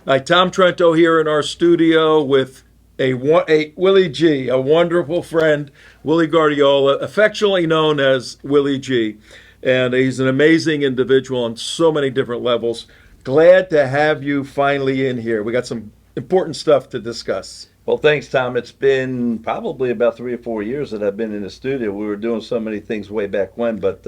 Hi, Tom Trento here in our studio with a Willie G, a wonderful friend, Willy Guardiola, affectionately known as Willie G. And he's an amazing individual on so many different levels. Glad to have you finally in here. We got some important stuff to discuss. Well, thanks, Tom. It's been probably about 3 or 4 years that I've been in the studio. We were doing so many things way back when, but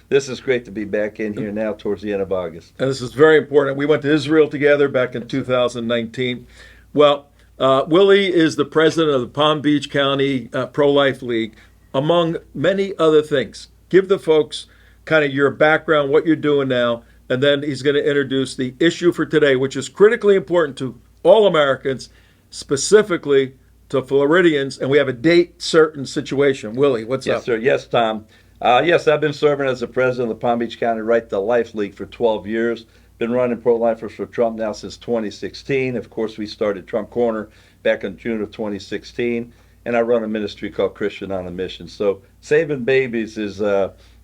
this is great to be back in here now towards the end of August. And this is very important. We went to Israel together back in 2019. Well, Willie is the president of the Palm Beach County Pro Life League, among many other things. Give the folks kind of your background, what you're doing now, and then he's going to introduce the issue for today, which is critically important to all Americans, specifically to Floridians. And we have a date certain situation. Willie, what's Yes, up? sir. Yes, Tom. Yes, I've been serving as the president of the Palm Beach County Right to Life League for 12 years. Been running pro-lifers for Trump now since 2016. Of course, we started Trump Corner back in June of 2016, and I run a ministry called Christian on a Mission. So saving babies is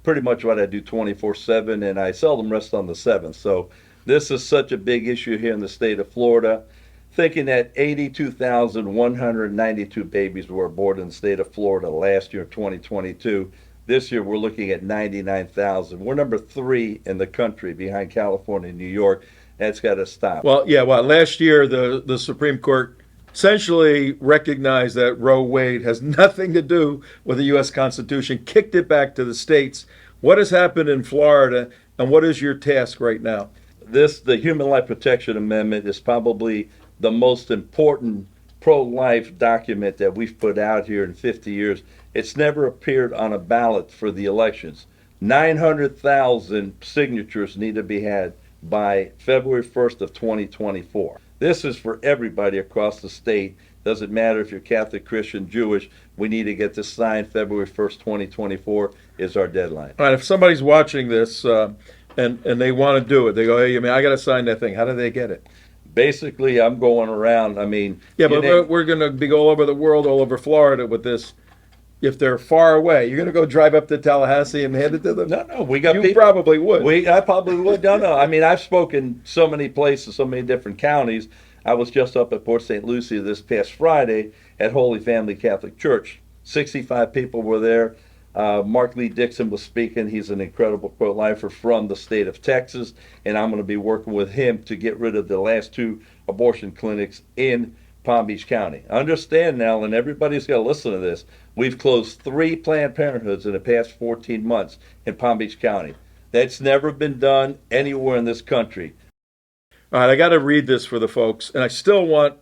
pretty much what I do 24/7, and I seldom rest on the seventh. So this is such a big issue here in the state of Florida. Thinking that 82,192 babies were aborted in the state of Florida last year, 2022. This year, we're looking at 99,000. We're number 3 in the country behind California and New York. That's got to stop. Well, yeah, well, last year the Supreme Court essentially recognized that Roe Wade has nothing to do with the U.S. Constitution, kicked it back to the states. What has happened in Florida, and what is your task right now? The Human Life Protection Amendment is probably the most important pro-life document that we've put out here in 50 years. It's never appeared on a ballot for the elections. 900,000 signatures need to be had by February 1st of 2024. This is for everybody across the state. Doesn't matter if you're Catholic, Christian, Jewish. We need to get this signed. February 1st, 2024 is our deadline. All right, if somebody's watching this and they want to do it, they go, hey, I got to sign that thing. How do they get it? Basically, I'm going around. I mean, Yeah, but we're going to be all over the world, all over Florida with this. If they're far away, you're going to go drive up to Tallahassee and hand it to them? no, we got You people. probably would. I probably would. No. I mean, I've spoken so many places, so many different counties. I was just up at Port St. Lucie this past Friday at Holy Family Catholic Church. 65 people were there. Mark Lee Dixon was speaking. He's an incredible pro-lifer from the state of Texas, and I'm going to be working with him to get rid of the last 2 abortion clinics in Palm Beach County. Understand now, and everybody's got to listen to this, we've closed 3 Planned Parenthoods in the past 14 months in Palm Beach County. That's never been done anywhere in this country. All right, I got to read this for the folks, and I still want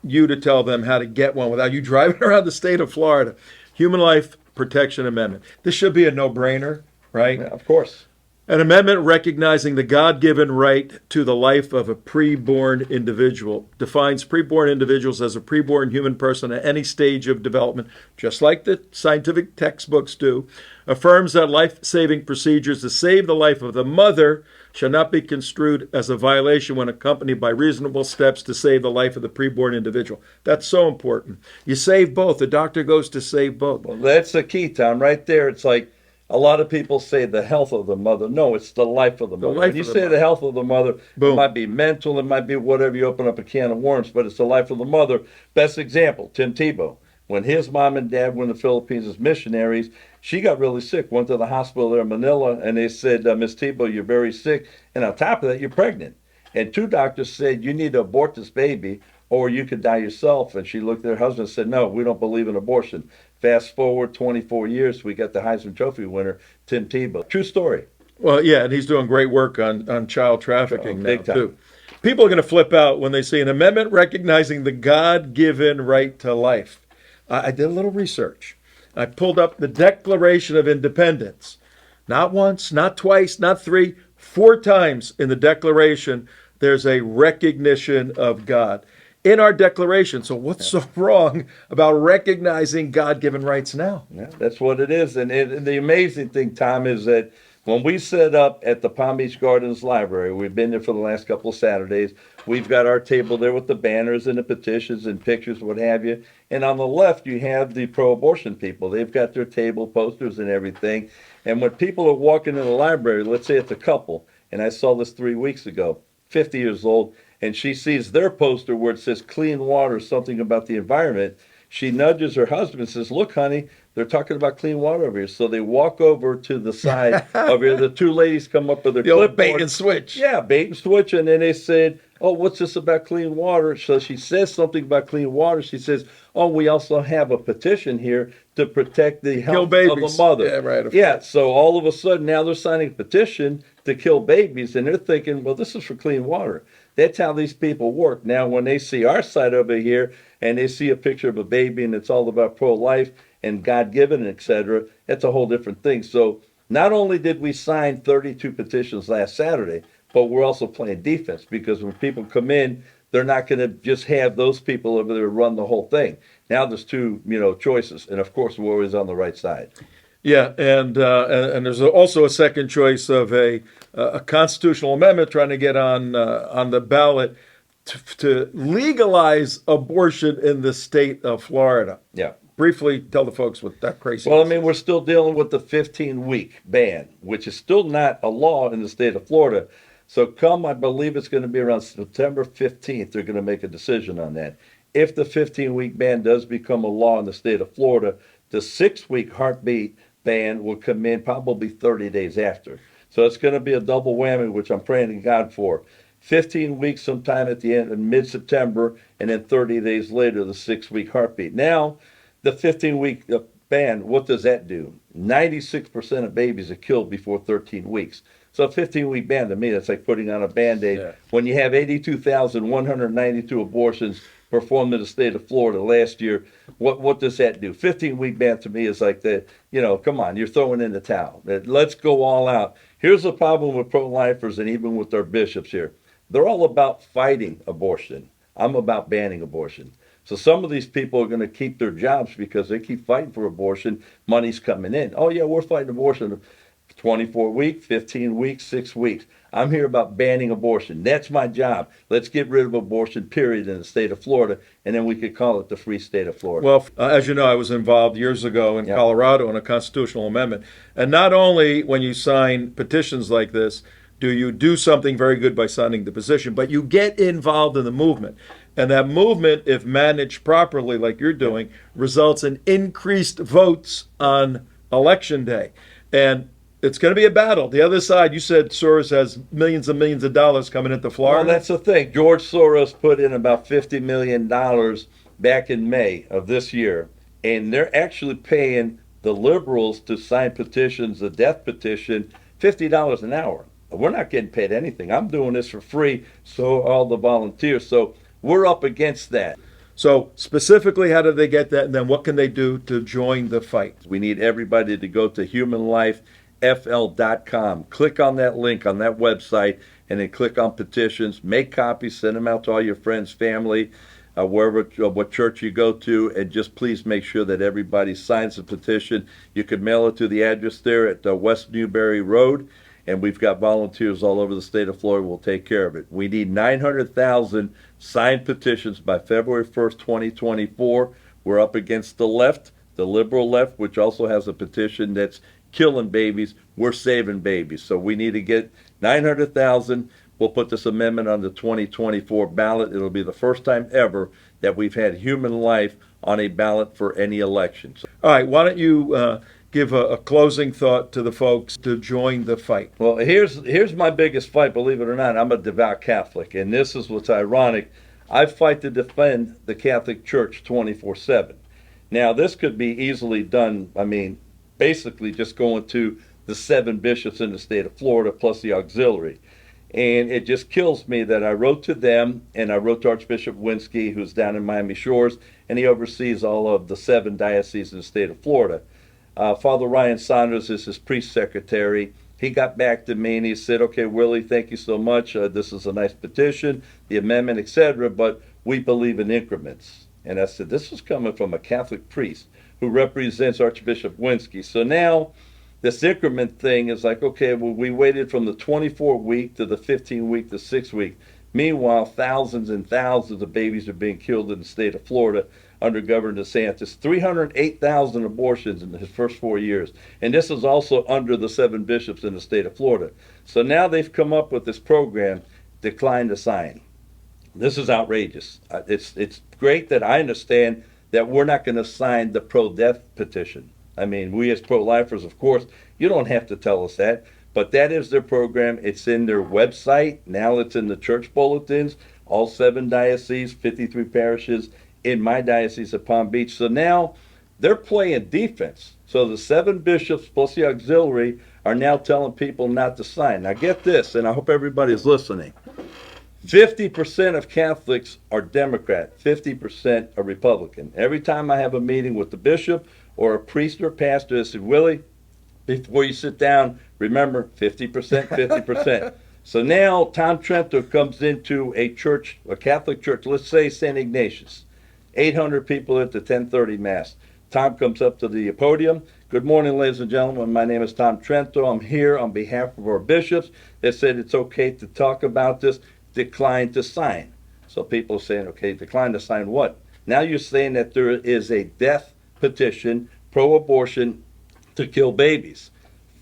you to tell them how to get one without you driving around the state of Florida. Human Life Protection Amendment. This should be a no-brainer, right? Yeah, of course. An amendment recognizing the God-given right to the life of a preborn individual defines preborn individuals as a preborn human person at any stage of development, just like the scientific textbooks do, affirms that life-saving procedures to save the life of the mother shall not be construed as a violation when accompanied by reasonable steps to save the life of the preborn individual. That's so important. You save both. The doctor goes to save both. Well, that's the key, Tom. Right there, it's like a lot of people say the health of the mother. No, it's the life of the mother. life When you of the say mother. the health of the mother, Boom. it might be mental, it might be whatever. You open up a can of worms, but it's the life of the mother. Best example, Tim Tebow. When his mom and dad were in the Philippines as missionaries, she got really sick, went to the hospital there in Manila, and they said, Miss Tebow, you're very sick, and on top of that, you're pregnant. And 2 doctors said, you need to abort this baby, or you could die yourself. And she looked at her husband and said, no, we don't believe in abortion. Fast forward 24 years, we got the Heisman Trophy winner, Tim Tebow. True story. Well, yeah, and he's doing great work on child trafficking now, big time. too. People are going to flip out when they see an amendment recognizing the God-given right to life. I did a little research. I pulled up the Declaration of Independence. Not once, not twice, not 3, 4 times in the Declaration, there's a recognition of God in our Declaration. So what's so wrong about recognizing God-given rights now? Yeah, that's what it is. And the amazing thing, Tom, is that when we set up at the Palm Beach Gardens Library, we've been there for the last couple of Saturdays. We've got our table there with the banners and the petitions and pictures, what have you. And on the left, you have the pro-abortion people. They've got their table posters and everything. And when people are walking in the library, let's say it's a couple, and I saw this 3 weeks ago, 50 years old, and she sees their poster where it says clean water, something about the environment. She nudges her husband and says, "Look, honey, they're talking about clean water over here." So they walk over to the side over here. The two ladies come up with their The old clipboard. bait and switch. Yeah, bait and switch. And then they said, "Oh, what's this about clean water?" So she says something about clean water. She says, "Oh, we also have a petition here to protect the health of babies. a mother." Yeah, right. Yeah, so all of a sudden now they're signing a petition to kill babies, and they're thinking, well, this is for clean water. That's how these people work. Now, when they see our side over here and they see a picture of a baby and it's all about pro-life and God-given, etc., that's a whole different thing. So not only did we sign 32 petitions last Saturday, but we're also playing defense, because when people come in, they're not going to just have those people over there run the whole thing. Now there's two, choices, and of course we're always on the right side. Yeah, and there's also a second choice of a constitutional amendment trying to get on the ballot to legalize abortion in the state of Florida. Yeah. Briefly tell the folks what that crazy Well, is. I mean, we're still dealing with the 15-week ban, which is still not a law in the state of Florida. So I believe it's going to be around September 15th, they're going to make a decision on that. If the 15-week ban does become a law in the state of Florida, the 6-week heartbeat ban will come in probably 30 days after. So it's going to be a double whammy, which I'm praying to God for. 15 weeks sometime at the end of mid-September, and then 30 days later, the 6-week heartbeat. Now, the 15-week ban, what does that do? 96% of babies are killed before 13 weeks. So a 15-week ban, to me, that's like putting on a Band-Aid. Yeah. When you have 82,192 abortions performed in the state of Florida last year, what does that do? 15-week ban to me is like come on, you're throwing in the towel. Let's go all out. Here's the problem with pro-lifers and even with our bishops here. They're all about fighting abortion. I'm about banning abortion. So some of these people are going to keep their jobs because they keep fighting for abortion. Money's coming in. Oh, yeah, we're fighting abortion. 24 weeks, 15 weeks, 6 weeks. I'm here about banning abortion. That's my job. Let's get rid of abortion, period, in the state of Florida, and then we could call it the free state of Florida. Well, as you know, I was involved years ago in Yeah. Colorado in a constitutional amendment. And not only when you sign petitions like this do you do something very good by signing the petition, but you get involved in the movement. And that movement, if managed properly, like you're doing, results in increased votes on election day. And it's going to be a battle. The other side, you said Soros has millions and millions of dollars coming into Florida. Well, that's the thing. George Soros put in about $50 million back in May of this year, and they're actually paying the liberals to sign petitions, the death petition, $50 an hour. We're not getting paid anything. I'm doing this for free, so are all the volunteers. So we're up against that. So specifically, how do they get that? And then what can they do to join the fight? We need everybody to go to humanlifefl.com. Click on that link on that website, and then click on petitions. Make copies, send them out to all your friends, family, wherever, what church you go to, and just please make sure that everybody signs the petition. You can mail it to the address there at West Newberry Road, and we've got volunteers all over the state of Florida. We'll take care of it. We need 900,000 signed petitions by February 1st, 2024. We're up against the left, the liberal left, which also has a petition that's killing babies. We're saving babies. So we need to get 900,000. We'll put this amendment on the 2024 ballot. It'll be the first time ever that we've had human life on a ballot for any election. All right, why don't you give a closing thought to the folks to join the fight? Well, here's my biggest fight, believe it or not. I'm a devout Catholic, and this is what's ironic. I fight to defend the Catholic Church 24/7. Now, this could be easily done, basically just going to the 7 bishops in the state of Florida plus the auxiliary. And it just kills me that I wrote to them, and I wrote to Archbishop Winsky, who's down in Miami Shores, and he oversees all of the 7 dioceses in the state of Florida. Father Ryan Saunders is his priest secretary. He got back to me and he said, "Okay, Willie, thank you so much. This is a nice petition, the amendment, etc., but we believe in increments." And I said, this is coming from a Catholic priest who represents Archbishop Winsky. So now this increment thing is like, okay, well, we waited from the 24-week to the 15-week to 6-week. Meanwhile, thousands and thousands of babies are being killed in the state of Florida under Governor DeSantis. 308,000 abortions in his first 4 years. And this is also under the 7 bishops in the state of Florida. So now they've come up with this program, Decline to Sign. This is outrageous. It's great that I understand that we're not going to sign the pro-death petition. I mean, we as pro-lifers, of course, you don't have to tell us that, but that is their program. It's in their website. Now it's in the church bulletins, all 7 dioceses, 53 parishes in my diocese of Palm Beach. So now they're playing defense. So the 7 bishops plus the auxiliary are now telling people not to sign. Now get this, and I hope everybody's listening. 50% of Catholics are Democrat, 50% are Republican. Every time I have a meeting with the bishop or a priest or pastor, I said, Willie, before you sit down, remember 50%, 50%. So now Tom Trento comes into a church, a Catholic church, let's say St. Ignatius, 800 people at the 10:30 Mass. Tom comes up to the podium. Good morning, ladies and gentlemen. My name is Tom Trento. I'm here on behalf of our bishops. They said it's okay to talk about this. Decline to sign. So people are saying, okay, decline to sign what? Now you're saying that there is a death petition, pro-abortion, to kill babies.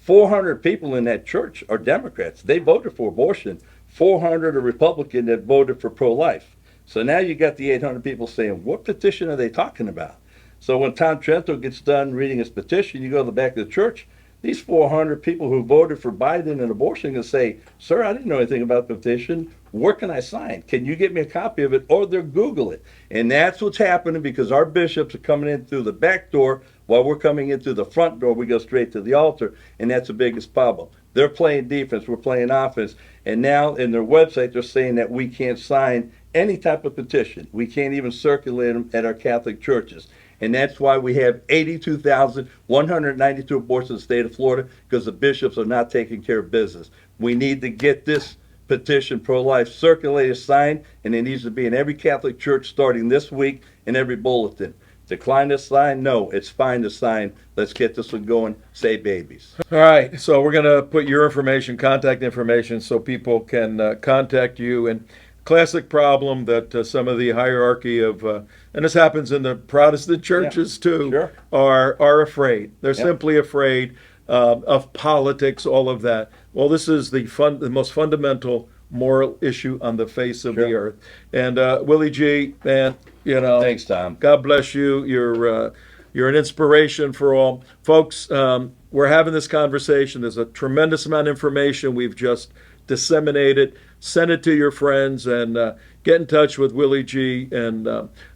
400 people in that church are Democrats. They voted for abortion. 400 are Republican that voted for pro-life. So now you got the 800 people saying, what petition are they talking about? So when Tom Trento gets done reading his petition, you go to the back of the church, these 400 people who voted for Biden and abortion are going to say, sir, I didn't know anything about the petition. Where can I sign? Can you get me a copy of it? Or they'll Google it. And that's what's happening because our bishops are coming in through the back door while we're coming in through the front door. We go straight to the altar, and that's the biggest problem. They're playing defense. We're playing offense. And now in their website, they're saying that we can't sign any type of petition. We can't even circulate them at our Catholic churches. And that's why we have 82,192 abortions in the state of Florida, because the bishops are not taking care of business. We need to get this petition, pro-life, circulated, signed, and it needs to be in every Catholic church starting this week in every bulletin. Decline to sign? No, it's fine to sign. Let's get this one going. Save babies. All right, so we're going to put your information, contact information, so people can contact you. And classic problem that some of the hierarchy of, and this happens in the Protestant churches too, sure. are afraid. They're simply afraid of politics, all of that. Well, this is the most fundamental moral issue on the face of the earth. And Willie G, man, you know, Thanks, Tom. God bless you. You're an inspiration for all folks. We're having this conversation. There's a tremendous amount of information we've just disseminated. Send it to your friends and get in touch with Willie G. And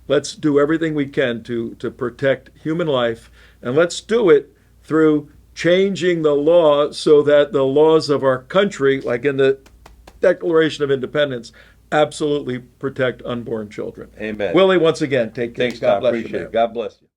let's do everything we can to protect human life. And let's do it through changing the law so that the laws of our country, like in the Declaration of Independence, absolutely protect unborn children. Amen. Willie, once again, take care. Thanks, God Tom. bless you, Appreciate man. it. God bless you.